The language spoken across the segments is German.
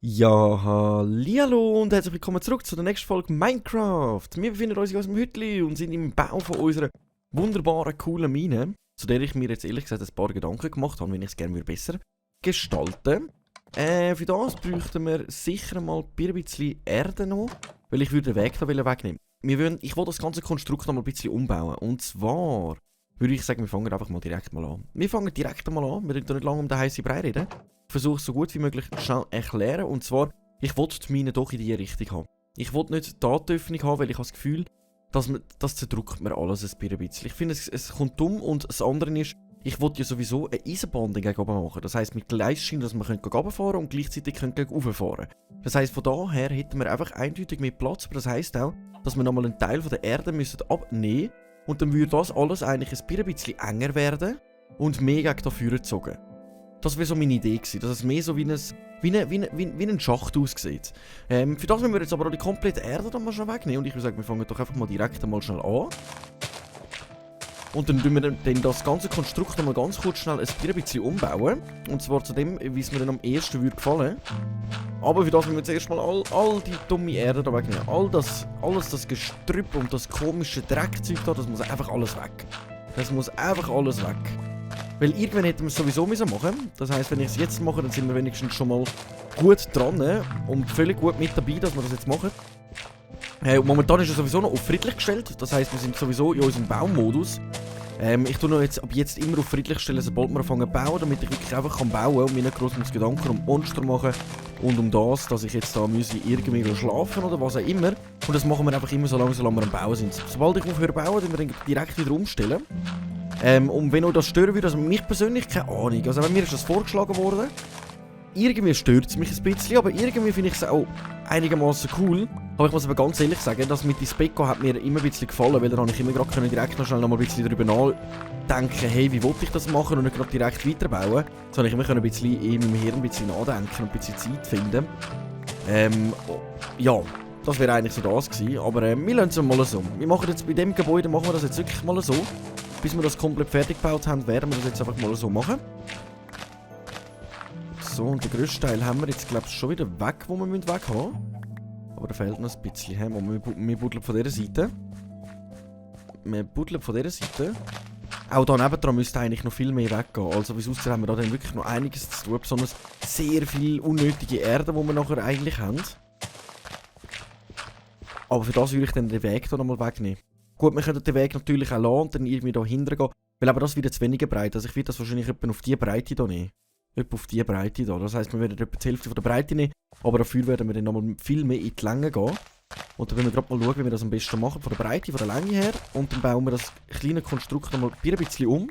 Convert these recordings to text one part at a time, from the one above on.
Ja, hallihallo und herzlich willkommen zurück zu der nächsten Folge Minecraft. Wir befinden uns in unserem Hütli und sind im Bau von unserer wunderbaren, coolen Mine, zu der ich mir jetzt ehrlich gesagt ein paar Gedanken gemacht habe, wenn ich es gerne besser gestalten würde. Für das bräuchten wir sicher mal ein bisschen Erde noch, weil ich würde den Weg da wegnehmen. Ich will das ganze Konstrukt noch mal ein bisschen umbauen. Und zwar würde ich sagen, wir fangen einfach mal direkt mal an. Wir fangen direkt mal an, wir reden nicht lange um den heißen Brei reden. Ich versuche es so gut wie möglich schnell erklären. Und zwar, ich will die Mine doch in diese Richtung haben. Ich will nicht die Öffnung haben, weil ich habe das Gefühl, das zerdrückt mir alles ein bisschen. Ich finde, es kommt dumm. Und das andere ist, ich will ja sowieso eine Eisenbahn gegen oben machen. Das heisst, mit Gleisschienen, dass wir gegen oben fahren und gleichzeitig gegen oben fahren. Das heisst, von daher hätten wir einfach eindeutig mehr Platz. Aber das heisst auch, dass wir nochmal einen Teil von der Erde müssen abnehmen. Und dann würde das alles eigentlich ein bisschen enger werden und mehr gegen dafür gezogen. Das wäre so meine Idee gewesen, dass es mehr so wie ein Schacht aussieht. Für das müssen wir jetzt aber auch die komplette Erde dann mal schnell wegnehmen. Und ich würde sagen, wir fangen doch einfach mal direkt mal schnell an. Und dann tun wir dann das ganze Konstrukt noch mal ganz kurz schnell ein bisschen umbauen. Und zwar zu dem, wie es mir dann am ehesten würde gefallen. Aber für das müssen wir zuerst mal all die dumme Erde da wegnehmen. Alles das Gestrüpp und das komische Dreckzeug da, das muss einfach alles weg. Das muss einfach alles weg. Weil irgendwann hätten wir es sowieso machen müssen. Das heisst, wenn ich es jetzt mache, dann sind wir wenigstens schon mal gut dran und völlig gut mit dabei, dass wir das jetzt machen. Momentan ist er sowieso noch auf friedlich gestellt. Das heisst, wir sind sowieso in unserem Baumodus. Ich tue noch ab jetzt immer auf friedlich stellen, sobald wir anfangen zu bauen, damit ich wirklich einfach bauen kann und mir nicht groß Gedanken um Monster machen und um das, dass ich jetzt da irgendwie schlafen oder was auch immer. Und das machen wir einfach immer so lange wir am Bauen sind. Sobald ich aufhöre zu bauen, dann wir dann direkt wieder umstellen. Und wenn euch das stören würde, also mich persönlich, keine Ahnung. Also bei mir ist das vorgeschlagen worden. Irgendwie stört es mich ein bisschen, aber irgendwie finde ich es auch einigermaßen cool. Aber ich muss aber ganz ehrlich sagen, das mit Ispekko hat mir immer ein bisschen gefallen, weil da habe ich immer gerade direkt noch schnell noch mal ein bisschen darüber nachdenken, hey, wie wollte ich das machen und nicht gerade direkt weiterbauen. So habe ich immer ein bisschen in meinem Hirn ein bisschen nachdenken und ein bisschen Zeit finden. Ja, das wäre eigentlich so das gewesen, aber wir lassen es mal so. Wir machen jetzt bei dem Gebäude, machen wir das jetzt wirklich mal so. Bis wir das komplett fertig gebaut haben, werden wir das jetzt einfach mal so machen. So, und den grössten Teil haben wir jetzt, glaube ich, schon wieder weg, wo wir weg haben. Aber da fehlt noch ein bisschen. Wir buddeln von dieser Seite. Auch da nebendran müsste eigentlich noch viel mehr weggehen. Also, wie es aussieht, haben wir da dann wirklich noch einiges zu tun. Besonders sehr viel unnötige Erde, die wir nachher eigentlich haben. Aber für das würde ich dann den Weg hier nochmal wegnehmen. Gut, wir können den Weg natürlich auch lassen und dann irgendwie da hinten gehen. Weil aber das wird jetzt weniger breit. Also ich werde das wahrscheinlich etwa auf diese Breite hier nehmen. Etwa auf diese Breite hier. Das heisst, wir werden etwa die Hälfte von der Breite nehmen. Aber dafür werden wir dann nochmal viel mehr in die Länge gehen. Und dann werden wir gerade mal schauen, wie wir das am besten machen. Von der Breite, von der Länge her. Und dann bauen wir das kleine Konstrukt nochmal ein bisschen um.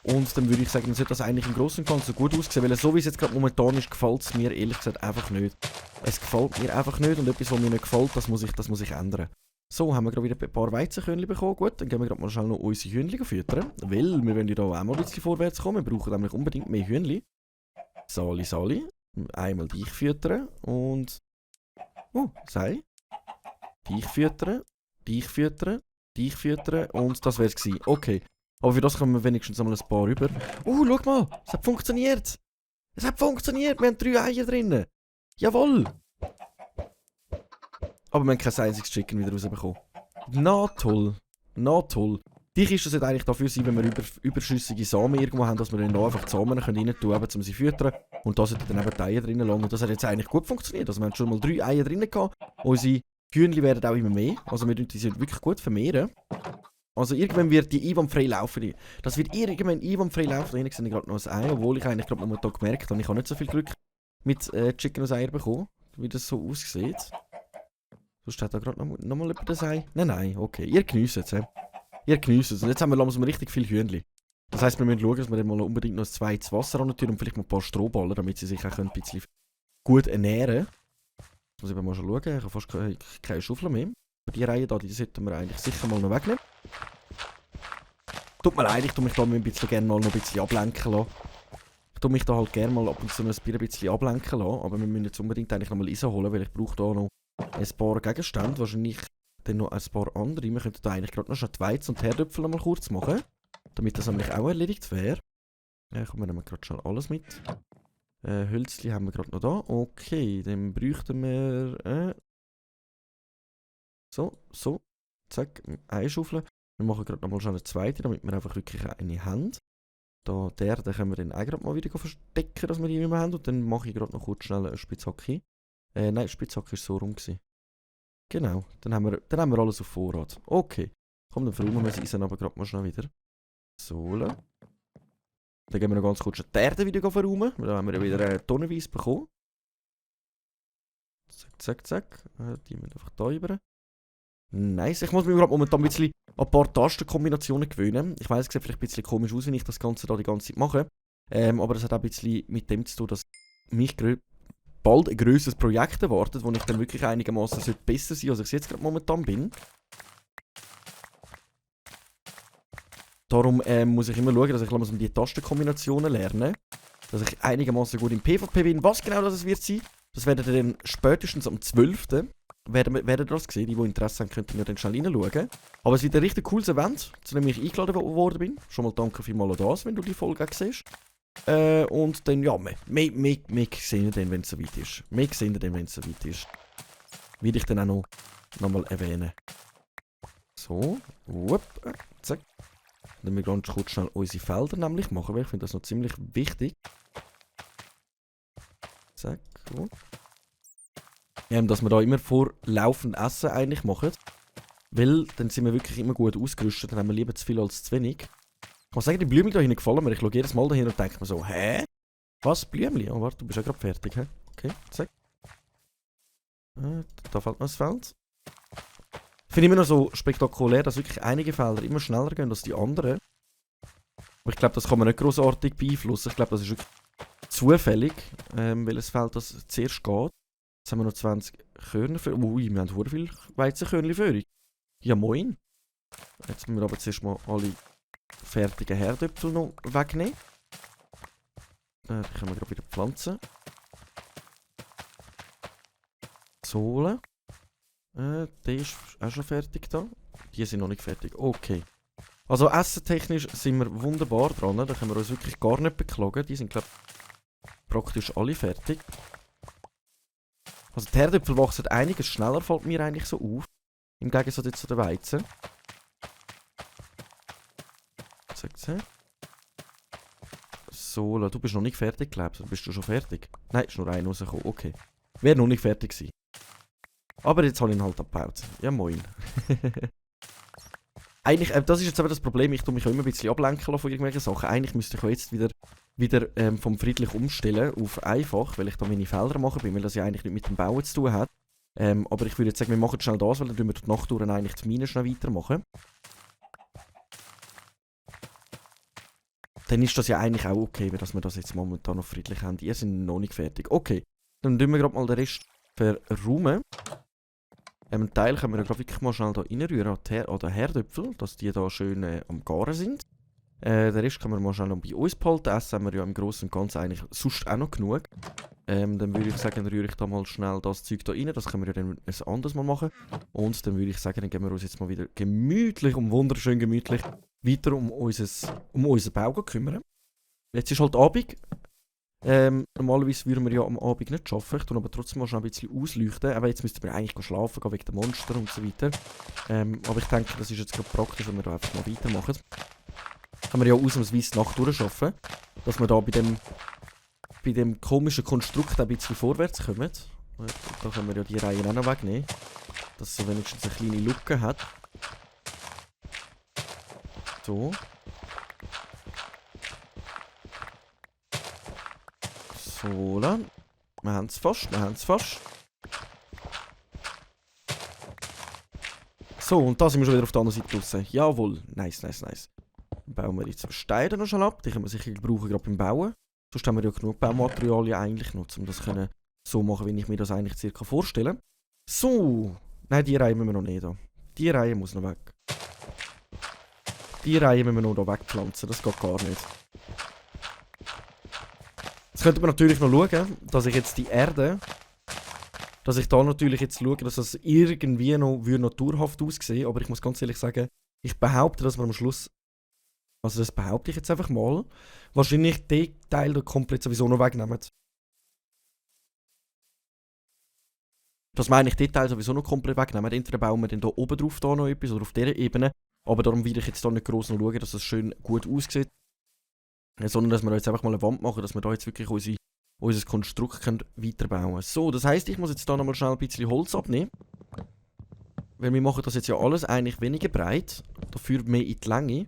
Und dann würde ich sagen, dann sollte das eigentlich im Großen und Ganzen gut aussehen. Weil so wie es jetzt gerade momentan ist, gefällt es mir ehrlich gesagt einfach nicht. Es gefällt mir einfach nicht. Und etwas, was mir nicht gefällt, das muss ich ändern. So, haben wir gerade wieder ein paar Weizenkörnchen bekommen. Gut, dann gehen wir gerade mal schnell noch unsere Hühnchen füttern. Weil wir wollen ja hier auch mal ein bisschen vorwärts kommen. Wir brauchen nämlich unbedingt mehr Hühnchen. Sali. Einmal dich füttern und... Oh, sei. Dich füttern und das wär's gewesen. Okay. Aber für das kommen wir wenigstens einmal ein paar rüber. Schau mal, es hat funktioniert. Wir haben 3 Eier drin. Jawohl. Aber wir haben kein einziges Chicken wieder rausbekommen. Na toll. Dich ist das jetzt eigentlich dafür sein, wenn wir überschüssige Samen irgendwo haben, dass wir dann da einfach die Samen rein tun können, um sie zu füttern. Und da sollten dann eben die Eier drinnen landen. Und das hat jetzt eigentlich gut funktioniert. Also wir haben schon mal 3 Eier drinnen gehabt. Unsere Hühnchen werden auch immer mehr. Also wir die sind wirklich gut vermehren. Also irgendwann wird die einwandfrei laufen. Das wird irgendwann einwandfrei laufen. Da hinten sehe ich gerade noch ein Ei, obwohl ich eigentlich gerade momentan gemerkt habe, ich habe nicht so viel Glück mit Chicken aus Eier bekommen, wie das so aussieht. Sonst hat da gerade noch mal jemand das Ei. Nein, okay. Ihr genießt es. Ihr genießt es. Und jetzt haben wir langsam richtig viel Hühnchen. Das heisst, wir müssen schauen, dass wir dann mal unbedingt noch ein zweites Wasser antun und vielleicht mal ein paar Strohballen, damit sie sich auch ein bisschen gut ernähren können. Jetzt muss ich mal schauen. Ich habe fast keine Schaufel mehr. Die Reihe da, die sollten wir eigentlich sicher mal noch wegnehmen. Tut mir leid, ich tue mich da ein bisschen gerne mal noch ein bisschen ablenken lassen. Ich tue mich da halt gerne mal ab und zu ein bisschen ablenken lassen, aber wir müssen jetzt unbedingt eigentlich noch mal Eisen holen, weil ich brauche da noch ein paar Gegenstände. Wahrscheinlich dann noch ein paar andere. Wir könnten da eigentlich gerade noch die Weizen und die Herdöpfel mal kurz machen. Damit das nämlich auch erledigt wäre. Komm, wir nehmen gerade schon alles mit. Hölzli haben wir gerade noch da. Okay, dann bräuchten wir... So. Zack, einschaufeln. Wir machen gerade noch mal schnell eine zweite, damit wir einfach wirklich eine haben. Da, den können wir dann auch gerade mal wieder verstecken, dass wir die nicht mehr haben. Und dann mache ich gerade noch kurz schnell eine Spitzhacke. Nein, Spitzhacke war so rum gewesen. Genau, dann haben wir alles auf Vorrat. Okay. Komm, dann verräumen wir das Eisen aber gerade mal schnell wieder. So. Dann gehen wir noch ganz kurz die Erde wieder verräumen. Dann haben wir ja wieder tonnenweise bekommen. Zack. Die müssen einfach da rüber. Nice. Ich muss mich gerade momentan ein bisschen an ein paar Tastenkombinationen gewöhnen. Ich weiss, es sieht vielleicht ein bisschen komisch aus, wenn ich das Ganze da die ganze Zeit mache. Aber das hat auch ein bisschen mit dem zu tun, dass mich bald ein grösseres Projekt erwartet, wo ich dann wirklich einigermaßen besser sein sollte, als ich jetzt gerade momentan bin. Darum muss ich immer schauen, dass ich langsam die Tastenkombinationen lerne. Dass ich einigermaßen gut im PvP bin. Was genau das wird sein, das werdet ihr dann spätestens am 12. Werden ihr das sehen. Die Interesse haben, könnten wir dann schnell reinschauen. Aber es wird ein richtig cooles Event, zu dem ich eingeladen worden bin. Schon mal danke vielmals an das, wenn du die Folge auch siehst. Und dann, ja, wir sehen dann, wenn es soweit ist. Wir sehen dann, wenn es soweit ist. Will ich dann auch noch mal erwähnen. So, zack. Dann wir ganz kurz schnell unsere Felder nämlich machen, weil ich finde das noch ziemlich wichtig. Zack, gut. Dass wir da immer vor laufend Essen eigentlich machen. Weil dann sind wir wirklich immer gut ausgerüstet, dann haben wir lieber zu viel als zu wenig. Ich muss sagen, die Blümchen da hinten gefallen mir. Ich schaue jedes Mal dahin und denke mir so, hä? Was, Blümchen? Oh, warte, du bist ja gerade fertig, hä? Okay, zack. Da fällt noch ein Feld. Finde ich immer noch so spektakulär, dass wirklich einige Felder immer schneller gehen als die anderen. Aber ich glaube, das kann man nicht großartig beeinflussen. Ich glaube, das ist wirklich zufällig, welches Feld das zuerst geht. Jetzt haben wir noch 20 Körner für. Ui, wir haben sehr viel Weizenkörnchen. Ja, moin. Jetzt müssen wir aber zuerst mal alle fertigen Herdöpfel noch wegnehmen. Die können wir gerade wieder pflanzen. Sohle. Der ist auch schon fertig da. Die sind noch nicht fertig. Okay. Also essentechnisch sind wir wunderbar dran. Da können wir uns wirklich gar nicht beklagen. Die sind, glaube ich, praktisch alle fertig. Also die Herdöpfel wachsen einiges schneller, fällt mir eigentlich so auf. Im Gegensatz jetzt zu den Weizen. Zack. So, du bist noch nicht fertig, glaubst du? Bist du schon fertig? Nein, ist nur einer rausgekommen. Okay. Wäre noch nicht fertig gewesen. Aber jetzt habe ich ihn halt abgebaut. Ja, moin. Eigentlich, das ist jetzt aber das Problem, ich tue mich auch immer ein bisschen ablenken von irgendwelchen Sachen. Eigentlich müsste ich auch jetzt wieder vom friedlich umstellen auf einfach, weil ich da meine Felder machen bin, weil das ja eigentlich nicht mit dem Bauen zu tun hat. Aber ich würde jetzt sagen, wir machen schnell das, weil dann tun wir die Nacht durch eigentlich die Mine schnell weitermachen. Dann ist das ja eigentlich auch okay, dass wir das jetzt momentan noch friedlich haben. Die sind noch nicht fertig. Okay, dann tun wir gerade mal den Rest verräumen. Einen Teil können wir ja wirklich mal schnell da reinrühren an den Herdöpfel, dass die da schön am Garen sind. Den Rest können wir mal schnell noch bei uns behalten. Essen haben wir ja im Großen und Ganzen eigentlich sonst auch noch genug. Dann würde ich sagen, rühre ich da mal schnell das Zeug da rein. Das können wir ja dann ein anderes Mal machen. Und dann würde ich sagen, dann gehen wir uns jetzt mal wieder gemütlich, wunderschön gemütlich, weiter um unseren Bau kümmern. Jetzt ist halt Abend. Normalerweise würden wir ja am Abend nicht arbeiten. Ich tue aber trotzdem mal schon ein bisschen ausleuchten. Aber jetzt müssten wir eigentlich schlafen gehen wegen den Monster und so weiter. Aber ich denke, das ist jetzt gerade praktisch, wenn wir da einfach mal weitermachen. Können wir ja ausnahmsweise die Nacht durcharbeiten. Dass wir da bei dem komischen Konstrukt ein bisschen vorwärts kommen. Da können wir ja die Reihen auch noch wegnehmen. Dass es so wenigstens eine kleine Lücke hat. So. So, dann. Wir haben es fast, So, und da sind wir schon wieder auf der anderen Seite draussen. Jawohl, nice. Bauen wir jetzt Steine noch schon ab. Die können wir sicher brauchen, gerade beim Bauen. Sonst haben wir ja genug Baumaterialien eigentlich noch, um das so machen, wie ich mir das eigentlich circa vorstelle. So. Nein, die Reihe müssen wir noch nicht da. Die Reihe muss noch weg. Die Reihe müssen wir noch da wegpflanzen. Das geht gar nicht. Jetzt könnte man natürlich noch schauen, dass ich jetzt die Erde dass ich da natürlich jetzt schaue, dass das irgendwie noch naturhaft aussehen, aber ich muss ganz ehrlich sagen, ich behaupte, dass wir am Schluss, also das behaupte ich jetzt einfach mal, wahrscheinlich den Teil da komplett sowieso noch wegnehmen. Das meine ich, den Teil sowieso noch komplett wegnehmen. Entweder bauen wir dann da oben drauf da noch etwas oder auf dieser Ebene, aber darum will ich jetzt da nicht gross noch schauen, dass das schön gut aussieht, sondern dass wir da jetzt einfach mal eine Wand machen, dass wir da jetzt wirklich unser Konstrukt können weiterbauen können. So, das heisst, ich muss jetzt da nochmal schnell ein bisschen Holz abnehmen. Weil wir machen das jetzt ja alles eigentlich weniger breit, dafür mehr in die Länge.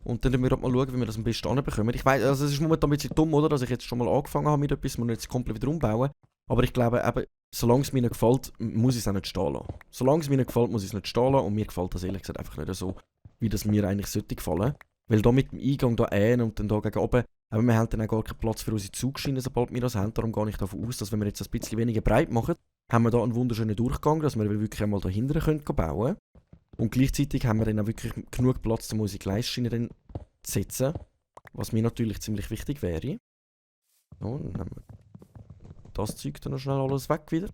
Und dann müssen wir mal schauen, wie wir das am besten anbekommen. Ich weiss, also es ist momentan ein bisschen dumm, oder? Dass ich jetzt schon mal angefangen habe mit etwas, wir jetzt komplett wieder umbauen. Aber ich glaube eben, solange es mir nicht gefällt, muss ich es auch nicht stehen lassen. Solange es mir nicht gefällt, muss ich es nicht stehen lassen. Und mir gefällt das ehrlich gesagt einfach nicht so, wie das mir eigentlich sollte gefallen. Weil da mit dem Eingang da und dann da gegen oben, aber wir haben dann auch gar keinen Platz für unsere Zugschienen, sobald wir das haben. Darum gehe ich davon aus, dass wenn wir jetzt ein bisschen weniger breit machen, haben wir da einen wunderschönen Durchgang, dass wir wirklich einmal dahinter bauen können. Und gleichzeitig haben wir dann auch wirklich genug Platz, um unsere Gleisschienen zu setzen. Was mir natürlich ziemlich wichtig wäre. So, dann haben wir das Zeug dann noch schnell alles weg wieder.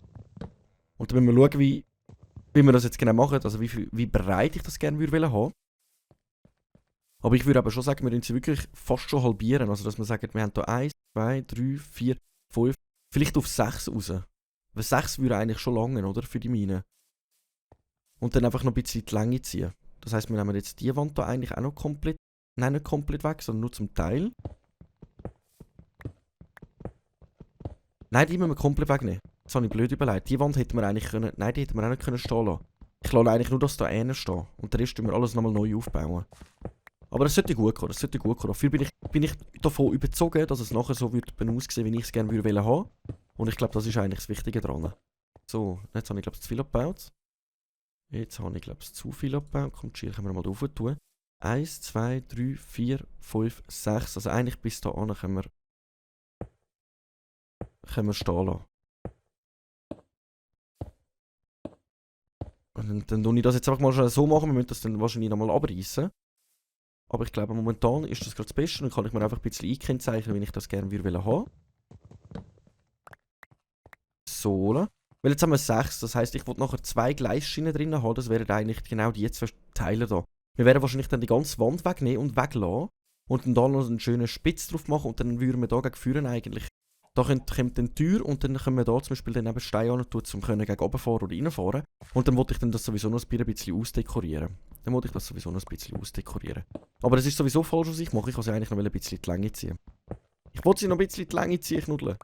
Und dann müssen wir schauen, wie wir das jetzt genau machen, also wie breit ich das gerne würde haben. Aber ich würde aber schon sagen, wir müssen sie wirklich fast schon halbieren. Also dass wir sagen, wir haben hier 1, 2, 3, 4, 5, vielleicht auf 6 raus. Weil 6 würde eigentlich schon langen, oder? Für die Mine. Und dann einfach noch ein bisschen die Länge ziehen. Das heisst, wir nehmen jetzt die Wand hier eigentlich auch noch komplett, nein, nicht komplett weg, sondern nur zum Teil. Nein, die müssen wir komplett wegnehmen. Das habe ich blöd überlegt. Die Wand hätten wir eigentlich können, nein, die hätten wir auch nicht können stehen lassen. Ich lasse eigentlich nur das da hinten stehen. Und den Rest tun wir alles nochmal neu aufbauen. Aber das sollte gut kommen, das sollte gut kommen. Dafür bin ich davon überzeugt, dass es nachher so wird aussehen, wie ich es gerne würde haben. Und ich glaube, das ist eigentlich das Wichtige daran. So, jetzt habe ich glaube ich zu viel abgebaut. Jetzt habe ich glaube ich zu viel abgebaut. Komm, die Schere können wir mal drauf tun. 1, 2, 3, 4, 5, 6. Also eigentlich bis da an können wir stehen lassen. Und dann tue ich das jetzt einfach mal schon so machen. Wir müssen das dann wahrscheinlich nochmal abreißen. Aber ich glaube, momentan ist das gerade das Beste. Dann kann ich mir einfach ein bisschen einkennzeichnen, wie ich das gerne würde haben. So. Weil jetzt haben wir 6. Das heisst, ich will nachher 2 Gleisschienen drin haben. Das wären eigentlich genau die 2 Teile da. Wir werden wahrscheinlich dann die ganze Wand wegnehmen und weglassen. Und dann da noch einen schönen Spitz drauf machen. Und dann würden wir da gegen führen eigentlich. Da kommt dann die Tür und dann können wir da zum Beispiel dann eben Steine an tun, um gegen oben fahren oder reinfahren. Und dann wollte ich dann das sowieso noch ein bisschen ausdekorieren. Aber das ist sowieso falsch, was ich mache. Ich kann sie eigentlich noch ein bisschen die Länge ziehen. Ich wollte sie noch ein bisschen die Länge ziehen, Knuddel.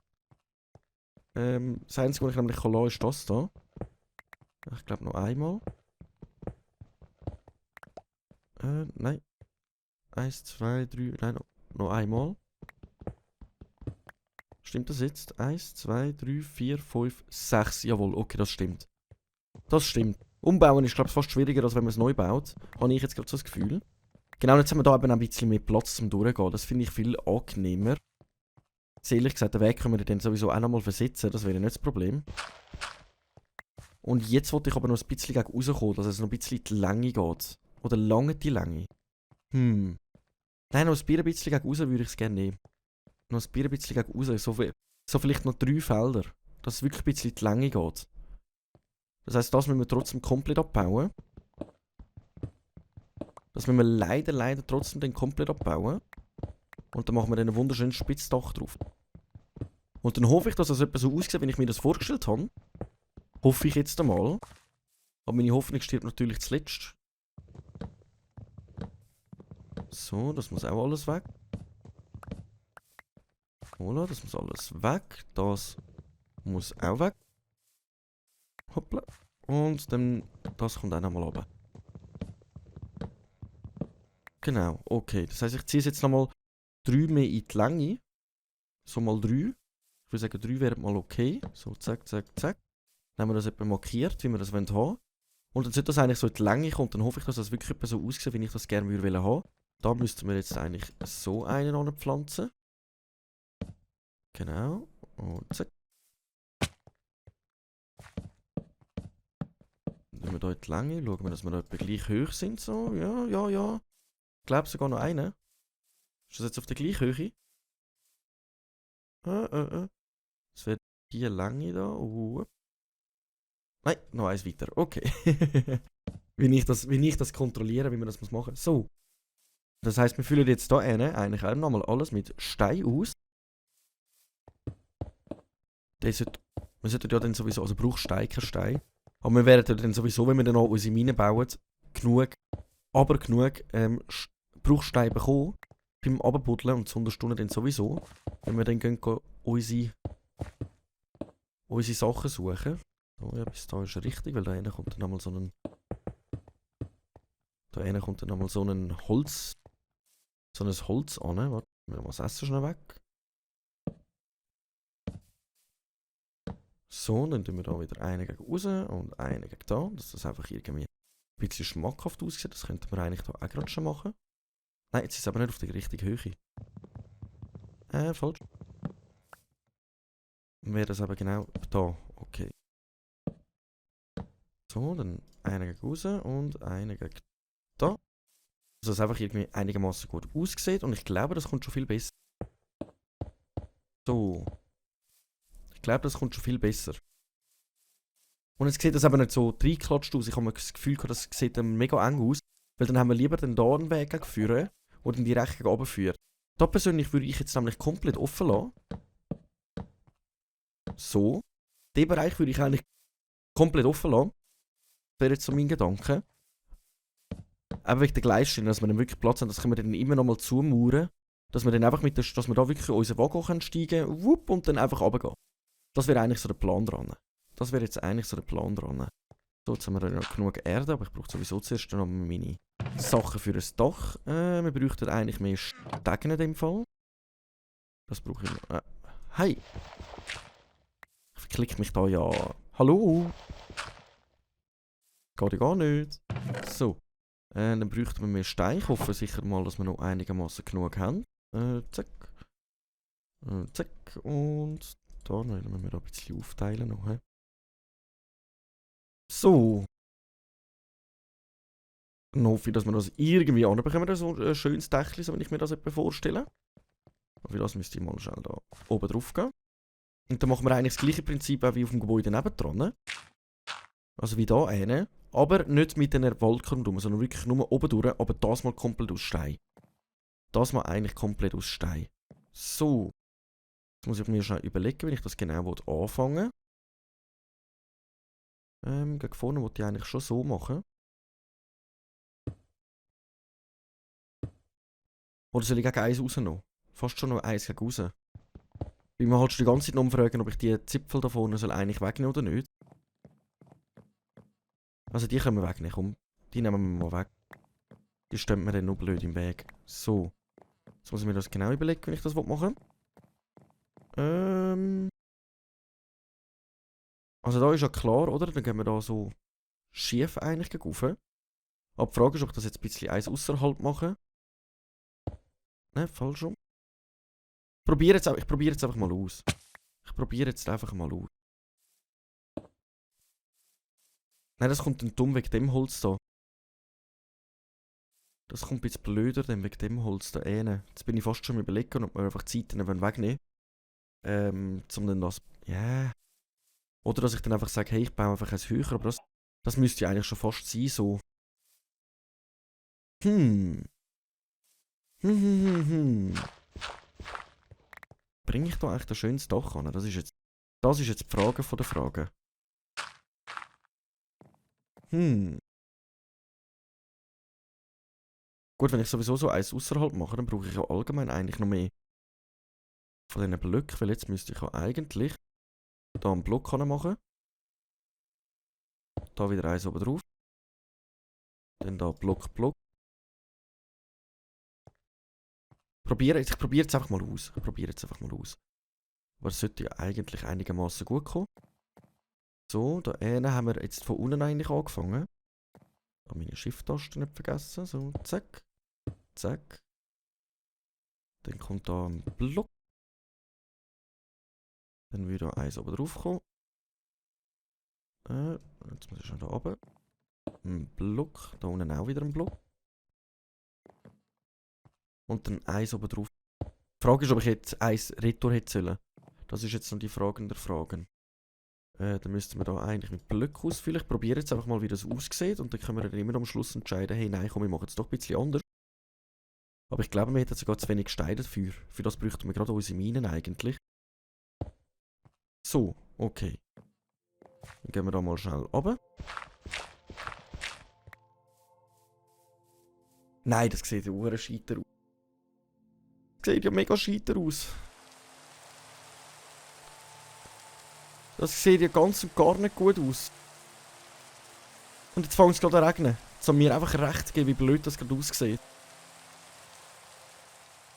Das Einzige, was ich nämlich lassen kann, ist das hier. Ich glaube noch einmal. Nein. 1, 2, 3, nein, noch einmal. Stimmt das jetzt? 1, 2, 3, 4, 5, 6. Jawohl, okay, das stimmt. Das stimmt. Umbauen ist, glaube ich, fast schwieriger, als wenn man es neu baut. Habe ich jetzt gerade so das Gefühl. Genau, jetzt haben wir da eben ein bisschen mehr Platz zum Durchgehen. Das finde ich viel angenehmer. Ehrlich gesagt, den Weg können wir dann sowieso auch nochmal versetzen. Das wäre nicht das Problem. Und jetzt wollte ich aber noch ein bisschen gegen rauskommen, dass es noch ein bisschen in die Länge geht. Oder lange die Länge. Nein, noch ein bisschen gegen raus würde ich es gerne nehmen. Noch ein bisschen gegen raus. So vielleicht noch 3 Felder. Dass es wirklich ein bisschen in die Länge geht. Das heisst, das müssen wir trotzdem komplett abbauen. Das müssen wir leider trotzdem dann komplett abbauen. Und dann machen wir dann einen wunderschönen Spitzdach drauf. Und dann hoffe ich, dass das etwa so aussieht, wie ich mir das vorgestellt habe. Hoffe ich jetzt einmal. Aber meine Hoffnung stirbt natürlich zuletzt. So, das muss auch alles weg. Voilà, das muss alles weg. Das muss auch weg. Hoppla. Und dann, das kommt auch nochmal runter. Genau, okay. Das heisst, ich ziehe es jetzt nochmal 3 mehr in die Länge. So mal 3. Ich würde sagen, 3 wäre mal okay. So, zack, zack, zack. Dann haben wir das etwa markiert, wie wir das haben wollen. Und dann sollte das eigentlich so in die Länge kommen. Dann hoffe ich, dass das wirklich etwa so aussieht, wie ich das gerne würde haben. Da müssten wir jetzt eigentlich so einen anpflanzen. Genau. Und zack. Dann wir hier in die Länge. Schauen wir, dass wir da etwa gleich hoch sind. So, ja. Ich glaube sogar noch einen. Ist das jetzt auf der gleichen Höhe? Das wird die Länge da. Nein, noch eins weiter. Okay. wie ich das kontrolliere, wie man das machen muss. So. Das heisst, wir füllen jetzt hier eigentlich nochmal alles mit Stein aus. Wir sollten ja dann sowieso, also braucht Stein, kein Stein. Aber wir werden dann sowieso, wenn wir dann auch unsere Mine bauen, genug Bruchstein bekommen. Beim Abbuddeln und zu Stunden dann sowieso. Wenn wir dann gehen, unsere Sachen suchen. So, ja, bis da ist richtig, weil da hinten kommt dann nochmal so ein... Da hinten kommt dann nochmal so ein Holz... So ein Holz an. Warte, wir mal das Essen schnell weg. So, dann tun wir da wieder einen gegen raus und einen gegen da. Dass das einfach irgendwie ein bisschen schmackhaft aussieht. Das könnten wir eigentlich da auch gerade schon machen. Nein, jetzt ist es aber nicht auf der richtigen Höhe. Falsch. Dann wäre das aber genau da. Okay. So, dann einen gegen raus und einen gegen da. Also, dass es einfach irgendwie einigermaßen gut aussieht. Und ich glaube, das kommt schon viel besser. So. Ich glaube, das kommt schon viel besser. Und jetzt sieht das aber nicht so reingeklatscht aus. Ich habe das Gefühl, das sieht dann mega eng aus. Weil dann haben wir lieber den da einen Weg geführt, der dann direkt gegen oben führt. Da persönlich würde ich jetzt nämlich komplett offen lassen. So. Den Bereich würde ich eigentlich komplett offen lassen. Das wäre jetzt so mein Gedanke. Einfach wegen der Gleisstelle, dass wir dann wirklich Platz haben, das können wir dann immer noch mal zumauern. Dass wir dann einfach dass wir da wirklich in unseren Wagen steigen können, und dann einfach runtergehen. Das wäre eigentlich so der Plan dran. Das wäre jetzt eigentlich so der Plan dran. So, jetzt haben wir dann noch genug Erde, aber ich brauche sowieso zuerst noch meine Sachen für ein Dach. Wir bräuchten eigentlich mehr Stegen in dem Fall. Das brauche ich noch. Hey! Ich verklicke mich da ja. Hallo! Geht ja gar nicht. So. Dann bräuchten wir mehr Stein. Ich hoffe sicher mal, dass wir noch einigermaßen genug haben. Zack. Zack. Und da wollen wir da ein bisschen aufteilen noch. He? So. Dann hoffe ich, dass wir das irgendwie anbekommen, so ein schönes Dächchen, so wenn ich mir das etwa vorstelle. Aber für das müsste ich mal schnell da oben drauf gehen. Und dann machen wir eigentlich das gleiche Prinzip auch wie auf dem Gebäude nebendran. Also wie da eine. Aber nicht mit den Wolken rum, sondern wirklich nur oben durch, aber das mal komplett aus Stein. Das mal eigentlich komplett aus Stein. So. Jetzt muss ich mir schnell überlegen, wenn ich das genau anfangen will. Gegen vorne wollte ich eigentlich schon so machen. Oder soll ich gegen eins rausnehmen? Fast schon noch eins gegen raus. Weil wir halt schon die ganze Zeit noch fragen, ob ich die Zipfel da vorne soll eigentlich wegnehmen oder nicht. Also die können wir wegnehmen, komm. Die nehmen wir mal weg. Die stehen mir dann noch blöd im Weg. So. Jetzt muss ich mir das genau überlegen, wenn ich das machen will. Also da ist ja klar, oder? Dann gehen wir da so schief eigentlich gegen rauf. Aber die Frage ist, ob ich das jetzt ein bisschen eins außerhalb mache. Ne, falsch rum. Ich probiere jetzt einfach mal aus. Nein, das kommt dann dumm wegen dem Holz da. Das kommt ein bisschen blöder dann wegen dem Holz da hinten. Jetzt bin ich fast schon am Überlegen, ob wir einfach die Seiten wegnehmen. Um dann das... Ja... Yeah. Oder dass ich dann einfach sage, hey, ich baue einfach eins höher, aber das müsste ja eigentlich schon fast sein, so. Bringe ich da eigentlich ein schönes Dach an? Das ist jetzt die Frage von der Frage. Gut, wenn ich sowieso so eins außerhalb mache, dann brauche ich ja allgemein eigentlich noch mehr von diesen Blöcken, weil jetzt müsste ich ja eigentlich da einen Block machen. Da wieder eins oben drauf. Dann da Block. Ich probiere jetzt einfach mal aus. Aber es sollte ja eigentlich einigermaßen gut kommen. So, da haben wir jetzt von unten eigentlich angefangen. Da meine Shift-Taste nicht vergessen. So, zack. Zack. Dann kommt da ein Block. Dann wieder eins oben drauf kommen. Jetzt muss ich schon da oben. Ein Block. Da unten auch wieder ein Block. Und dann eins oben drauf. Die Frage ist, ob ich jetzt eins retour hätte sollen. Das ist jetzt noch die Frage der Fragen. Dann müssten wir da eigentlich mit Blöcken ausfüllen. Ich probiere jetzt einfach mal, wie das aussieht. Und dann können wir dann immer am Schluss entscheiden, hey, nein, komm, wir machen es doch ein bisschen anders. Aber ich glaube, wir hätten sogar zu wenig Steine dafür. Für das bräuchten wir gerade unsere Minen eigentlich. So, okay. Dann gehen wir da mal schnell runter. Nein, das sieht ja auch scheiter aus. Das sieht ja mega scheiter aus. Das sieht ja ganz und gar nicht gut aus. Und jetzt fängt es gerade an regnen. Jetzt haben wir einfach recht gegeben, wie blöd das gerade aussieht.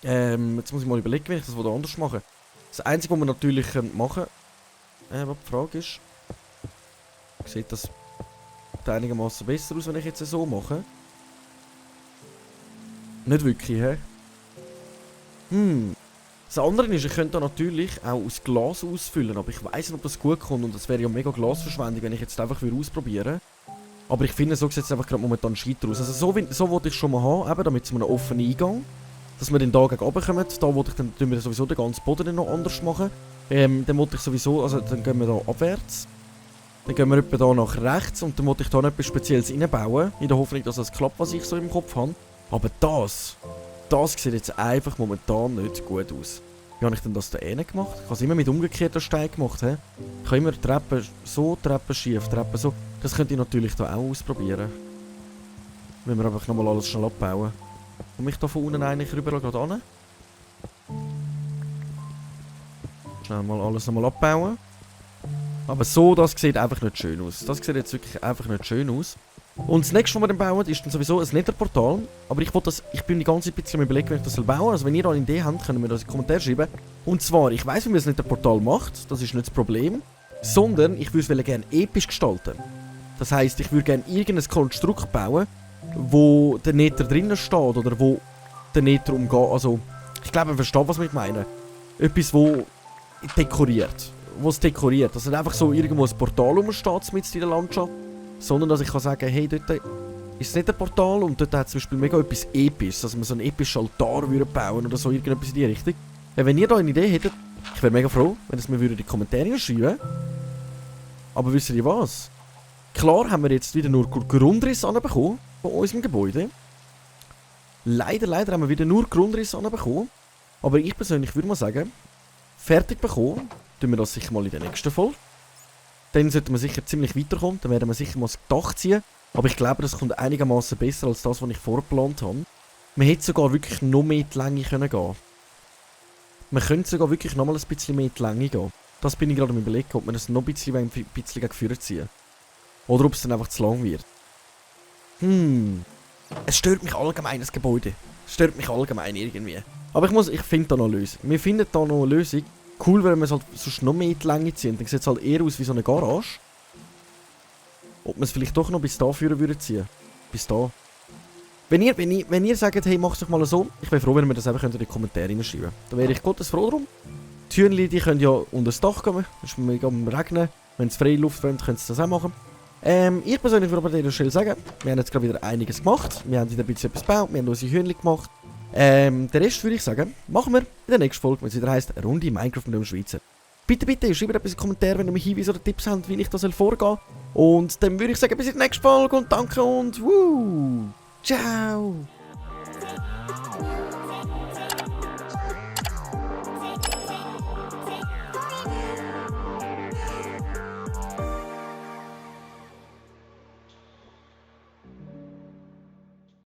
Jetzt muss ich mal überlegen, wie ich das anders mache. Das Einzige, was wir natürlich machen können, was die Frage ist, sieht das einigermaßen besser aus, wenn ich jetzt so mache? Nicht wirklich, hä? Das andere ist, ich könnte da natürlich auch aus Glas ausfüllen, aber ich weiss nicht, ob das gut kommt und das wäre ja mega Glasverschwendung, wenn ich jetzt einfach ausprobieren würde. Aber ich finde, so sieht es einfach gerade momentan scheiter aus. Also so wollte ich schon mal haben, eben, damit wir einen offenen Eingang, dass wir den da gegen runter kommen. Da wollte ich dann wir sowieso den ganzen Boden noch anders machen. Dann wollte ich sowieso, also dann gehen wir da abwärts. Dann gehen wir etwa da nach rechts und dann wollte ich da noch etwas Spezielles reinbauen, in der Hoffnung, dass das klappt, was ich so im Kopf habe. Aber das sieht jetzt einfach momentan nicht gut aus. Wie habe ich denn das da gemacht? Ich habe es immer mit umgekehrter Stein gemacht. He? Ich habe immer Treppen so, Treppen schief, Treppen so. Das könnte ich natürlich da auch ausprobieren. Wenn wir einfach nochmal alles schnell abbauen. Komme ich da von unten eigentlich rüber gerade an? Schnell mal alles nochmal abbauen. Aber so, das sieht einfach nicht schön aus. Das sieht jetzt wirklich einfach nicht schön aus. Und das nächste, was wir dann bauen, ist dann sowieso ein Netherportal. Aber ich bin die ganze Zeit ein bisschen überlegen, wie ich das bauen soll. Also wenn ihr da eine Idee habt, könnt ihr mir das in die Kommentare schreiben. Und zwar, ich weiss, wie man das Netherportal macht. Das ist nicht das Problem. Sondern ich würde es gerne episch gestalten. Das heisst, ich würde gerne irgendein Konstrukt bauen, wo der Nether drinnen steht. Oder wo der Nether umgeht. Also, ich glaube, ihr versteht, was ich meine. Etwas, wo dekoriert. Wo es dekoriert. Also nicht einfach so irgendwo ein Portal rumsteht mit in der Landschaft. Sondern dass ich kann sagen, hey, dort ist es nicht ein Portal und dort hat es zum Beispiel mega etwas Episches, dass wir so einen epischen Altar würden bauen oder so, irgendetwas in die Richtung. Wenn ihr da eine Idee hättet, ich wäre mega froh, wenn es mir in die Kommentare schreiben. Aber wisst ihr was? Klar haben wir jetzt wieder nur Grundriss anbekommen von unserem Gebäude. Leider haben wir wieder nur Grundriss anbekommen. Aber ich persönlich würde mal sagen, fertig bekommen, tun wir das sicher mal in der nächsten Folge. Dann sollten wir sicher ziemlich weiterkommen, dann werden wir sicher mal das Dach ziehen. Aber ich glaube, das kommt einigermaßen besser als das, was ich vorgeplant habe. Man hätte sogar wirklich noch mehr in die Länge gehen können. Man könnte sogar wirklich noch mal ein bisschen mehr in die Länge gehen. Das bin ich gerade am Überlegen, ob man das noch ein bisschen gegen vorne ziehen. Oder ob es dann einfach zu lang wird. Es stört mich allgemein, das Gebäude. Es stört mich allgemein irgendwie. Aber ich finde da noch eine Lösung. Wir finden da noch eine Lösung. Cool, wenn wir es halt sonst noch mehr in die Länge ziehen. Dann sieht es halt eher aus wie so eine Garage. Ob wir es vielleicht doch noch bis da führen würden ziehen. Bis da. Wenn ihr sagt, hey, mach es doch mal so, ich wäre froh, wenn ihr mir das einfach in die Kommentare hineinschreiben. Da wäre ich Gottes froh drum. Die Hühnchen, die können ja unter das Dach kommen. Es ist mega am Regnen. Wenn es freie Luft wollt, könnt ihr das auch machen. Ich persönlich würde aber an dieser Stelle sagen, wir haben jetzt gerade wieder einiges gemacht. Wir haben wieder ein bisschen etwas gebaut, wir haben unsere Hühnchen gemacht. Den Rest würde ich sagen, machen wir in der nächsten Folge, wenn es wieder heisst, eine Runde Minecraft mit dem Schweizer. Bitte, schreibt etwas in die Kommentare, wenn ihr mir Hinweise oder Tipps habt, wie ich das vorgehen soll. Und dann würde ich sagen, bis in der nächsten Folge und danke und ciao!